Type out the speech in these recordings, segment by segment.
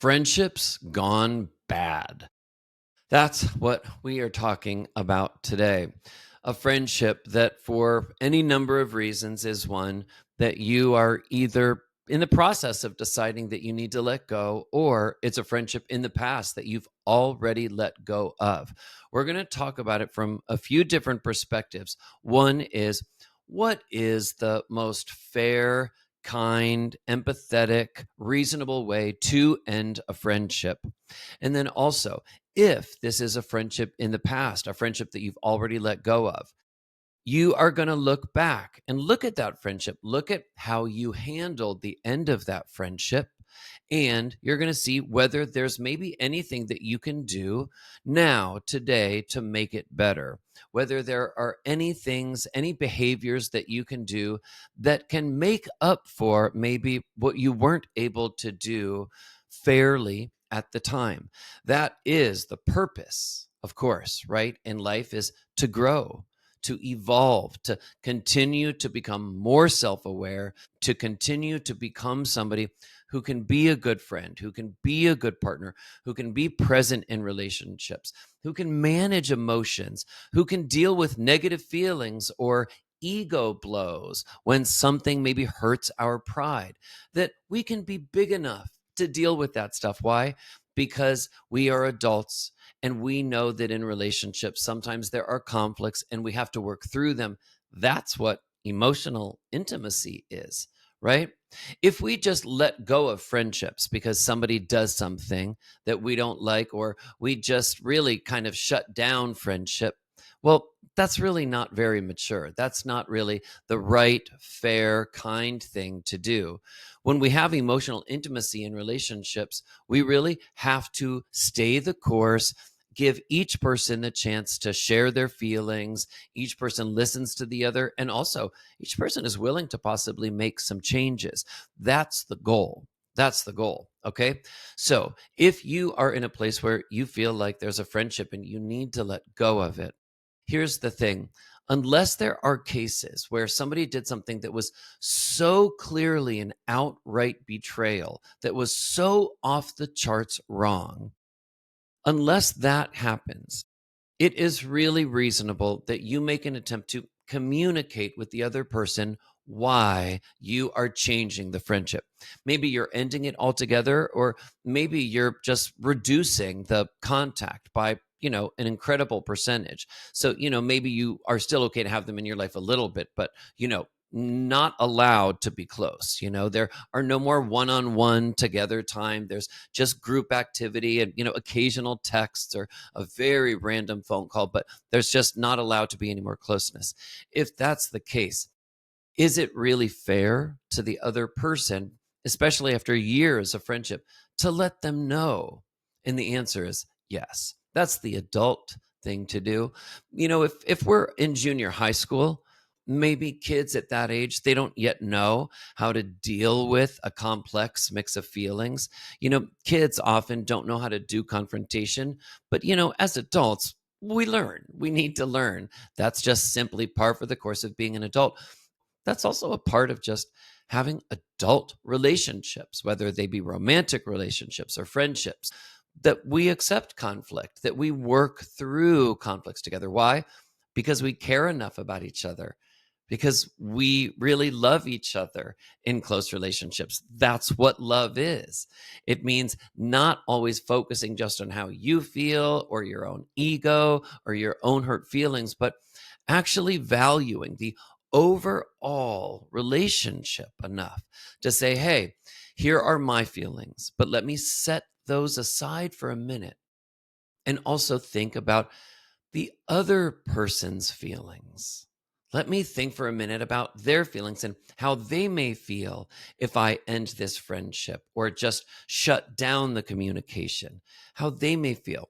Friendships gone bad. That's what we are talking about today. A friendship that, for any number of reasons, is one that you are either in the process of deciding that you need to let go, or it's a friendship in the past that you've already let go of. We're going to talk about it from a few different perspectives. One is, what is the most fair, kind, empathetic, reasonable way to end a friendship? And then also, if this is a friendship in the past, a friendship that you've already let go of, you are going to look back and look at that friendship, look at how you handled the end of that friendship, and you're going to see whether there's maybe anything that you can do now, today, to make it better. Whether there are any things, any behaviors that you can do that can make up for maybe what you weren't able to do fairly at the time. That is the purpose, of course, right? In life is to grow, to evolve, to continue to become more self aware, to continue to become somebody who can be a good friend, who can be a good partner, who can be present in relationships, who can manage emotions, who can deal with negative feelings or ego blows when something maybe hurts our pride, that we can be big enough to deal with that stuff. Why? Because we are adults and we know that in relationships, sometimes there are conflicts and we have to work through them. That's what emotional intimacy is, right? If we just let go of friendships because somebody does something that we don't like, or we just really kind of shut down friendship, well, that's really not very mature. That's not really the right, fair, kind thing to do. When we have emotional intimacy in relationships, we really have to stay the course, give each person a chance to share their feelings. Each person listens to the other, and also each person is willing to possibly make some changes. That's the goal. That's the goal. Okay. So if you are in a place where you feel like there's a friendship and you need to let go of it, here's the thing. Unless there are cases where somebody did something that was so clearly an outright betrayal, that was so off the charts wrong, unless that happens, it is really reasonable that you make an attempt to communicate with the other person why you are changing the friendship. Maybe you're ending it altogether, or maybe you're just reducing the contact by, an incredible percentage. So, maybe you are still okay to have them in your life a little bit, but, not allowed to be close. There are no more one-on-one together time. There's just group activity and, occasional texts or a very random phone call, but there's just not allowed to be any more closeness. If that's the case, is it really fair to the other person, especially after years of friendship, to let them know? And the answer is yes. That's the adult thing to do. If we're in junior high school, maybe kids at that age, they don't yet know how to deal with a complex mix of feelings. Kids often don't know how to do confrontation, but as adults, we learn. We need to learn. That's just simply par for the course of being an adult. That's also a part of just having adult relationships, whether they be romantic relationships or friendships, that we accept conflict, that we work through conflicts together. Why? Because we care enough about each other, because we really love each other in close relationships. That's what love is. It means not always focusing just on how you feel or your own ego or your own hurt feelings, but actually valuing the overall relationship enough to say, hey, here are my feelings, but let me set those aside for a minute and also think about the other person's feelings. Let me think for a minute about their feelings and how they may feel if I end this friendship or just shut down the communication, how they may feel.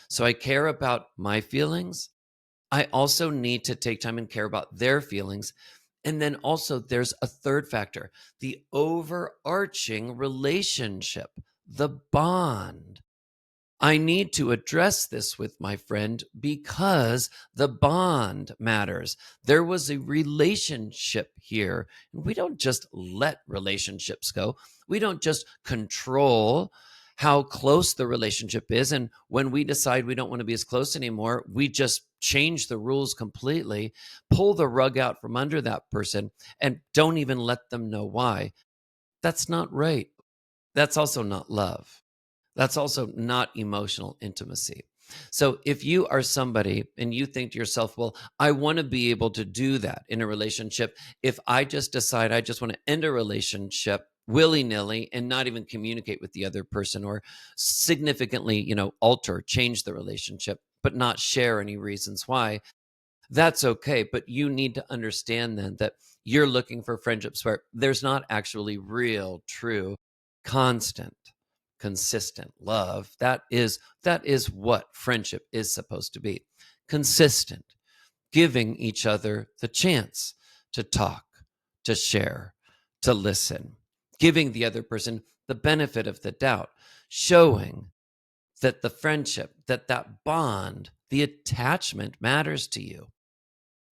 So I care about my feelings. I also need to take time and care about their feelings. And then also, there's a third factor, the overarching relationship, the bond. I need to address this with my friend because the bond matters. There was a relationship here. And we don't just let relationships go, we don't just control how close the relationship is. And when we decide we don't want to be as close anymore, we just change the rules completely, pull the rug out from under that person, and don't even let them know why. That's not right. That's also not love. That's also not emotional intimacy. So if you are somebody and you think to yourself, well, I want to be able to do that in a relationship. If I just decide I just want to end a relationship willy nilly and not even communicate with the other person or significantly, alter, change the relationship, but not share any reasons why, that's okay. But you need to understand then that you're looking for friendships where there's not actually real, true, constant, consistent love. That is what friendship is supposed to be. Consistent, giving each other the chance to talk, to share, to listen, giving the other person the benefit of the doubt, showing that the friendship, that bond, the attachment matters to you.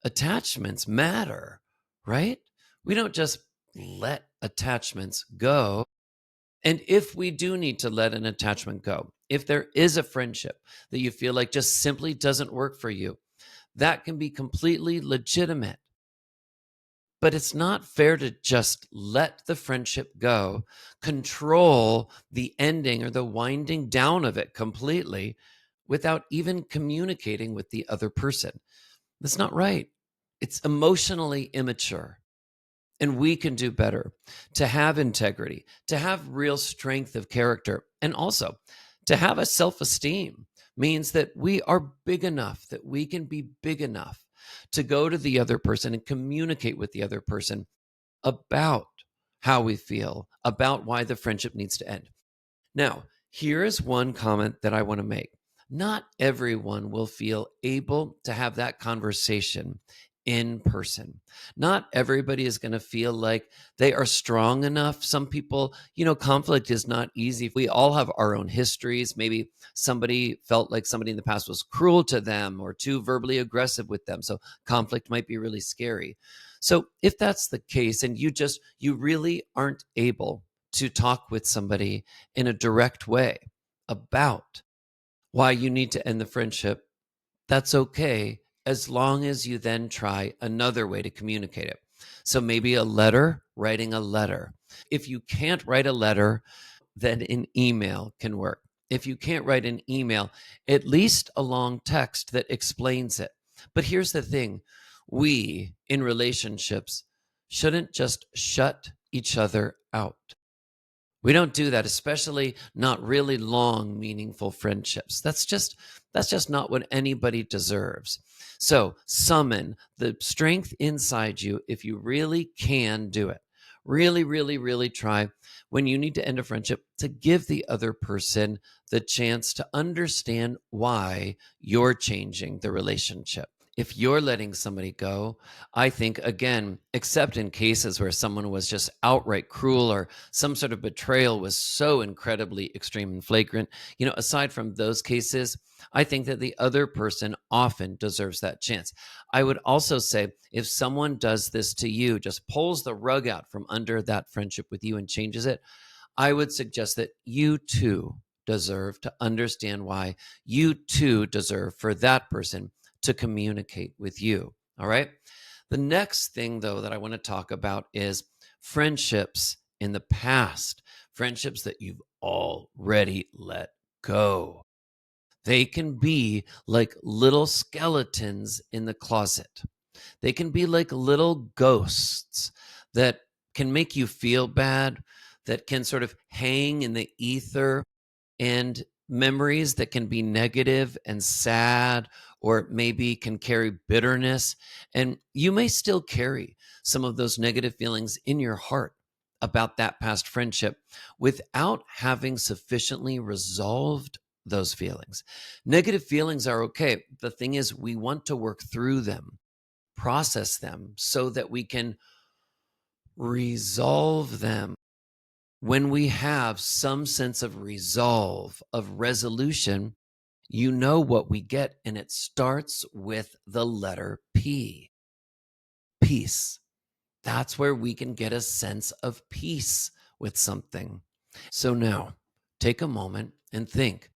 Attachments matter, right? We don't just let attachments go. And if we do need to let an attachment go, if there is a friendship that you feel like just simply doesn't work for you, that can be completely legitimate. But it's not fair to just let the friendship go, control the ending or the winding down of it completely without even communicating with the other person. That's not right. It's emotionally immature. And we can do better to have integrity, to have real strength of character, and also to have a self esteem means that we are big enough, that we can be big enough to go to the other person and communicate with the other person about how we feel, about why the friendship needs to end. Now, here is one comment that I want to make. Not everyone will feel able to have that conversation in person. Not everybody is going to feel like they are strong enough. Some people, conflict is not easy. We all have our own histories. Maybe somebody felt like somebody in the past was cruel to them or too verbally aggressive with them. So conflict might be really scary. So if that's the case and you really aren't able to talk with somebody in a direct way about why you need to end the friendship, that's okay as long as you then try another way to communicate it. So maybe a letter, writing a letter. If you can't write a letter, then an email can work. If you can't write an email, at least a long text that explains it. But here's the thing, we in relationships shouldn't just shut each other out. We don't do that, especially not really long, meaningful friendships. That's just not what anybody deserves. So summon the strength inside you if you really can do it. Really, really, really try when you need to end a friendship to give the other person the chance to understand why you're changing the relationship. If you're letting somebody go, I think, again, except in cases where someone was just outright cruel or some sort of betrayal was so incredibly extreme and flagrant, aside from those cases, I think that the other person often deserves that chance. I would also say if someone does this to you, just pulls the rug out from under that friendship with you and changes it, I would suggest that you too deserve to understand why. You too deserve for that person to communicate with you. All right. The next thing, though, that I want to talk about is friendships in the past, friendships that you've already let go. They can be like little skeletons in the closet. They can be like little ghosts that can make you feel bad, that can sort of hang in the ether, and memories that can be negative and sad, or maybe can carry bitterness. And you may still carry some of those negative feelings in your heart about that past friendship without having sufficiently resolved those feelings. Negative feelings are okay. The thing is, we want to work through them, process them so that we can resolve them. When we have some sense of resolve, of resolution, you know what we get, and it starts with the letter P. Peace. That's where we can get a sense of peace with something. So now, take a moment and think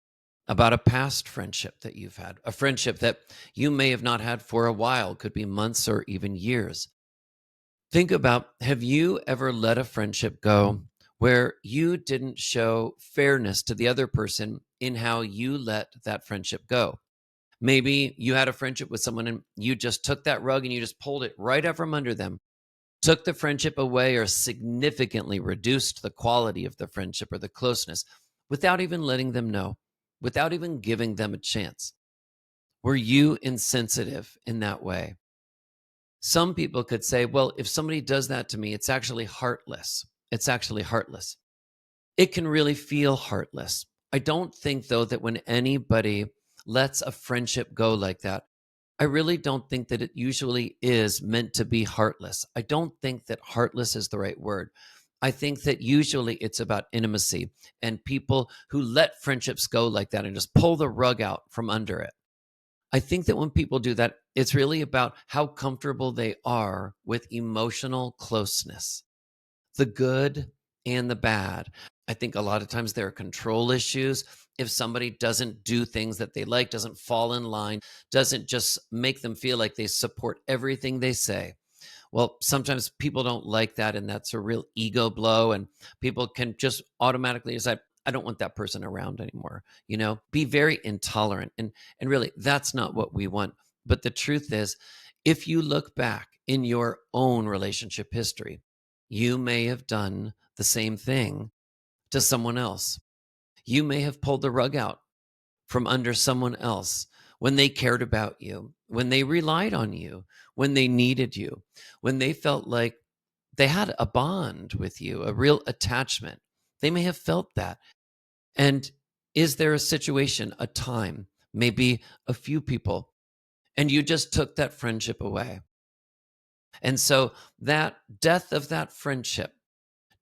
about a past friendship that you've had, a friendship that you may have not had for a while, could be months or even years. Think about, have you ever let a friendship go where you didn't show fairness to the other person in how you let that friendship go? Maybe you had a friendship with someone and you just took that rug and you just pulled it right out from under them, took the friendship away, or significantly reduced the quality of the friendship or the closeness without even letting them know, without even giving them a chance. Were you insensitive in that way? Some people could say, well, if somebody does that to me, it's actually heartless. It's actually heartless. It can really feel heartless. I don't think, though, that when anybody lets a friendship go like that, I really don't think that it usually is meant to be heartless. I don't think that heartless is the right word. I think that usually it's about intimacy and people who let friendships go like that and just pull the rug out from under it. I think that when people do that, it's really about how comfortable they are with emotional closeness, the good and the bad. I think a lot of times there are control issues. If somebody doesn't do things that they like, doesn't fall in line, doesn't just make them feel like they support everything they say. Well, sometimes people don't like that, and that's a real ego blow. And people can just automatically decide, I don't want that person around anymore. Be very intolerant. And really, that's not what we want. But the truth is, if you look back in your own relationship history, you may have done the same thing to someone else. You may have pulled the rug out from under someone else when they cared about you, when they relied on you, when they needed you, when they felt like they had a bond with you, a real attachment. They may have felt that. And is there a situation, a time, maybe a few people, and you just took that friendship away? And so that death of that friendship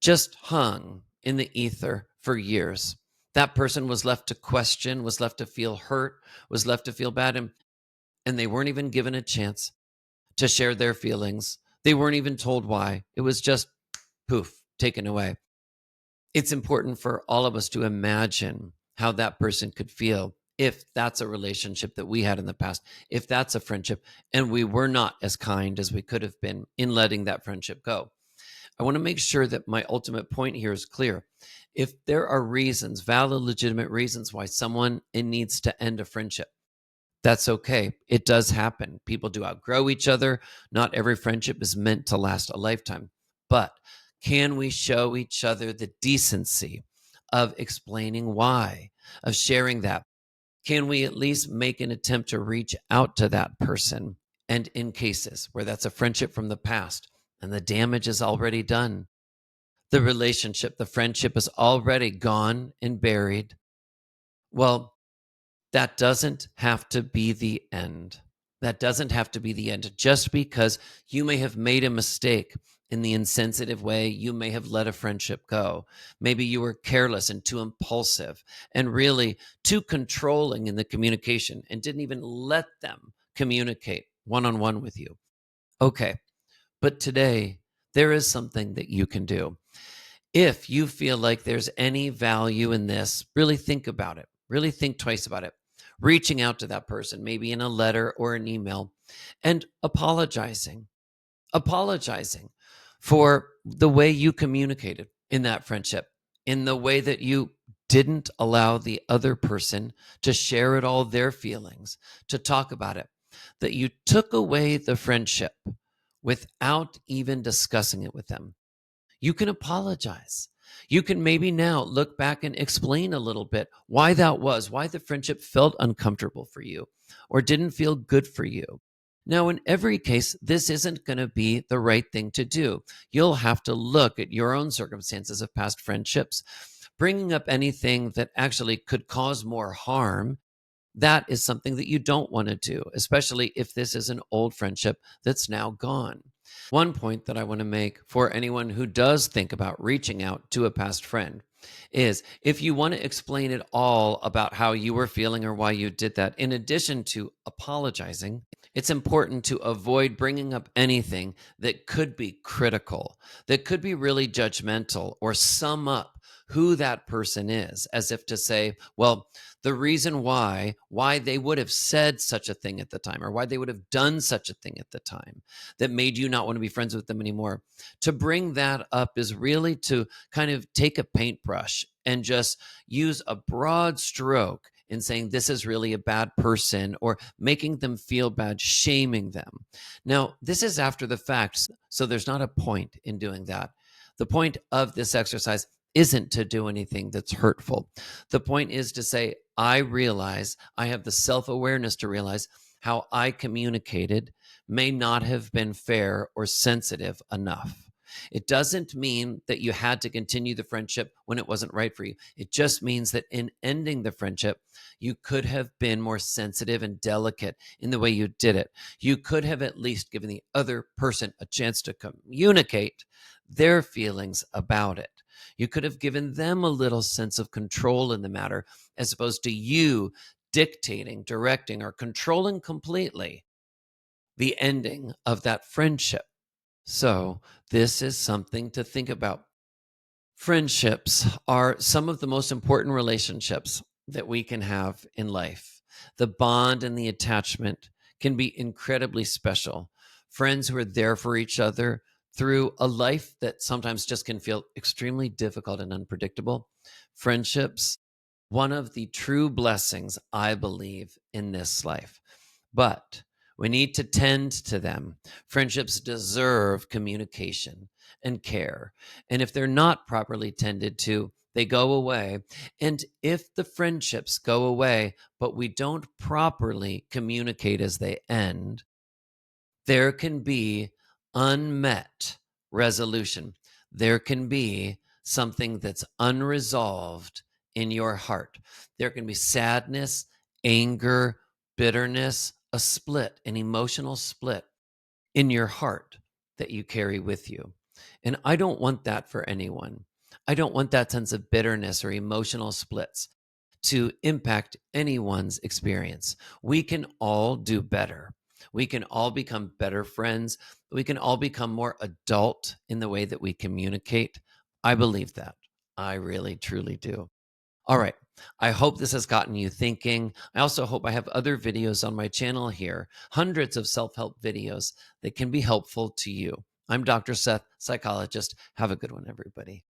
just hung in the ether for years. That person was left to question, was left to feel hurt, was left to feel bad, and they weren't even given a chance to share their feelings. They weren't even told why. It was just poof, taken away. It's important for all of us to imagine how that person could feel if that's a relationship that we had in the past, if that's a friendship, and we were not as kind as we could have been in letting that friendship go. I want to make sure that my ultimate point here is clear. If there are reasons, valid, legitimate reasons why someone needs to end a friendship, that's okay. It does happen. People do outgrow each other. Not every friendship is meant to last a lifetime. But can we show each other the decency of explaining why, of sharing that? Can we at least make an attempt to reach out to that person? And in cases where that's a friendship from the past and the damage is already done, the relationship, the friendship is already gone and buried. Well, that doesn't have to be the end. That doesn't have to be the end. Just because you may have made a mistake in the insensitive way, you may have let a friendship go. Maybe you were careless and too impulsive and really too controlling in the communication and didn't even let them communicate one on one with you. Okay. But today, there is something that you can do. If you feel like there's any value in this, really think about it. Really think twice about it. Reaching out to that person, maybe in a letter or an email, and apologizing for the way you communicated in that friendship, in the way that you didn't allow the other person to share it all their feelings, to talk about it, that you took away the friendship without even discussing it with them. You can apologize. You can maybe now look back and explain a little bit why that was, why the friendship felt uncomfortable for you or didn't feel good for you. Now, in every case, this isn't going to be the right thing to do. You'll have to look at your own circumstances of past friendships. Bringing up anything that actually could cause more harm, that is something that you don't want to do, especially if this is an old friendship that's now gone. One point that I want to make for anyone who does think about reaching out to a past friend is if you want to explain it all about how you were feeling or why you did that, in addition to apologizing, it's important to avoid bringing up anything that could be critical, that could be really judgmental or sum up who that person is, as if to say, well, the reason why they would have said such a thing at the time, or why they would have done such a thing at the time that made you not want to be friends with them anymore. To bring that up is really to kind of take a paintbrush and just use a broad stroke in saying this is really a bad person, or making them feel bad, shaming them. Now, this is after the fact, so there's not a point in doing that. The point of this exercise isn't to do anything that's hurtful. The point is to say, I realize, I have the self awareness to realize how I communicated may not have been fair or sensitive enough. It doesn't mean that you had to continue the friendship when it wasn't right for you. It just means that in ending the friendship, you could have been more sensitive and delicate in the way you did it. You could have at least given the other person a chance to communicate their feelings about it. You could have given them a little sense of control in the matter, as opposed to you dictating, directing, or controlling completely the ending of that friendship. So, this is something to think about. Friendships are some of the most important relationships that we can have in life. The bond and the attachment can be incredibly special. Friends who are there for each other through a life that sometimes just can feel extremely difficult and unpredictable. Friendships, one of the true blessings, I believe, in this life. But we need to tend to them. Friendships deserve communication and care. And if they're not properly tended to, they go away. And if the friendships go away, but we don't properly communicate as they end, there can be unmet resolution. There can be something that's unresolved in your heart. There can be sadness, anger, bitterness, a split, an emotional split in your heart that you carry with you. And I don't want that for anyone. I don't want that sense of bitterness or emotional splits to impact anyone's experience. We can all do better. We can all become better friends. We can all become more adult in the way that we communicate. I believe that. I really, truly do. All right. I hope this has gotten you thinking. I also hope I have other videos on my channel here, hundreds of self help videos that can be helpful to you. I'm Dr. Seth, psychologist. Have a good one, everybody.